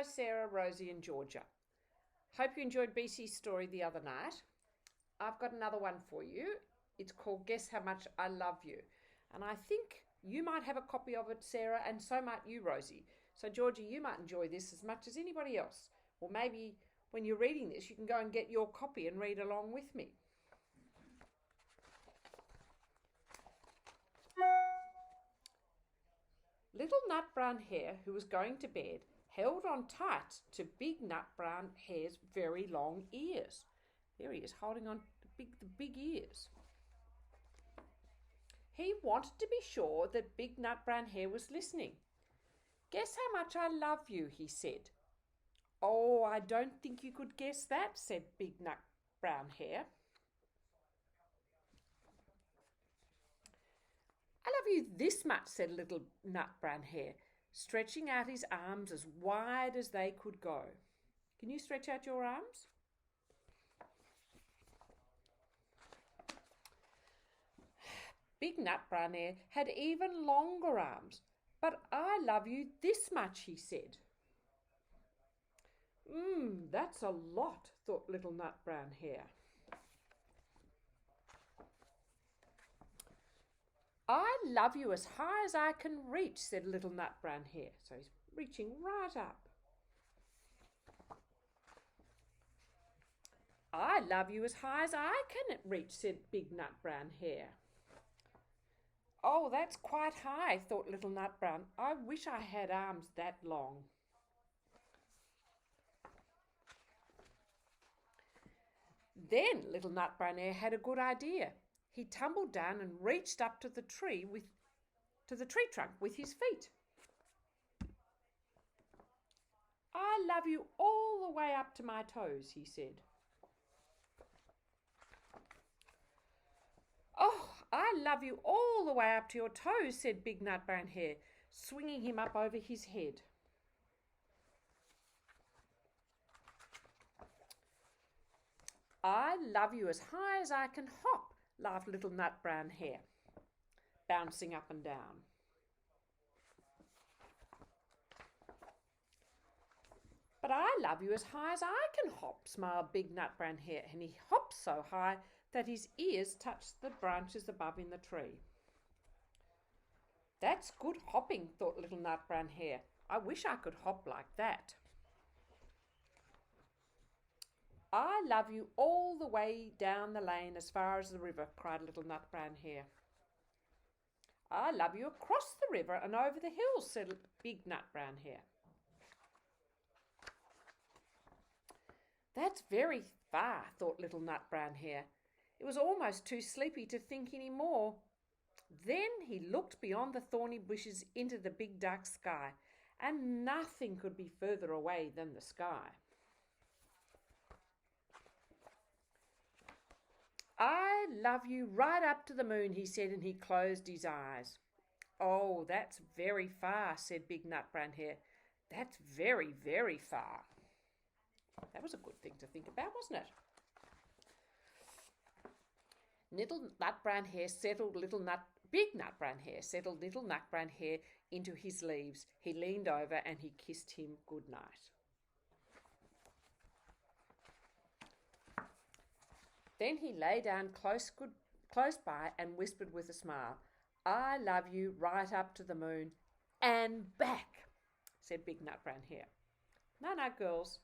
Sarah, Rosie and Georgia. Hope you enjoyed BC's story the other night. I've got another one for you. It's called Guess How Much I Love You. And I think you might have a copy of it, Sarah, and so might you, Rosie. So, Georgia, you might enjoy this as much as anybody else. Or maybe when you're reading this, you can go and get your copy and read along with me. Little Nut Brown Hare, who was going to bed, held on tight to Big Nut Brown Hare's very long ears. There he is, holding on to the big ears. He wanted to be sure that Big Nut Brown Hare was listening. Guess how much I love you, he said. Oh, I don't think you could guess that, said Big Nut Brown Hare. I love you this much, said Little Nut Brown Hare, stretching out his arms as wide as they could go. Can you stretch out your arms? Big Nut Brown Hare had even longer arms. But I love you this much, he said. That's a lot, thought Little Nut Brown Hare. I love you as high as I can reach, said Little Nut Brown Hare. So he's reaching right up. I love you as high as I can reach, said Big Nut Brown Hare. Oh, that's quite high, thought Little Nut Brown. I wish I had arms that long. Then Little Nut Brown Hare had a good idea. He tumbled down and reached up to the tree trunk with his feet. I love you all the way up to my toes, he said. Oh, I love you all the way up to your toes, said Big Nut Brown Hare, swinging him up over his head. I love you as high as I can hop, laughed Little Nut Brown Hare, bouncing up and down. But I love you as high as I can hop, smiled Big Nut Brown Hare, and he hopped so high that his ears touched the branches above in the tree. That's good hopping, thought Little Nut Brown Hare. I wish I could hop like that. I love you all the way down the lane as far as the river, cried Little Nut Brown Hare. I love you across the river and over the hills, said Big Nut Brown Hare. That's very far, thought Little Nut Brown Hare. It was almost too sleepy to think any more. Then he looked beyond the thorny bushes into the big dark sky, and nothing could be further away than the sky. I love you right up to the moon, he said, and he closed his eyes. Oh, that's very far, said Big Nut Brown Hare. That's very, very far. That was a good thing to think about, wasn't it? Big Nut Brown Hare settled Little Nut Brown Hare into his leaves. He leaned over and he kissed him good night. Then he lay down close by and whispered with a smile, I love you right up to the moon and back, said Big Nut Brown Hare. Night-night, girls.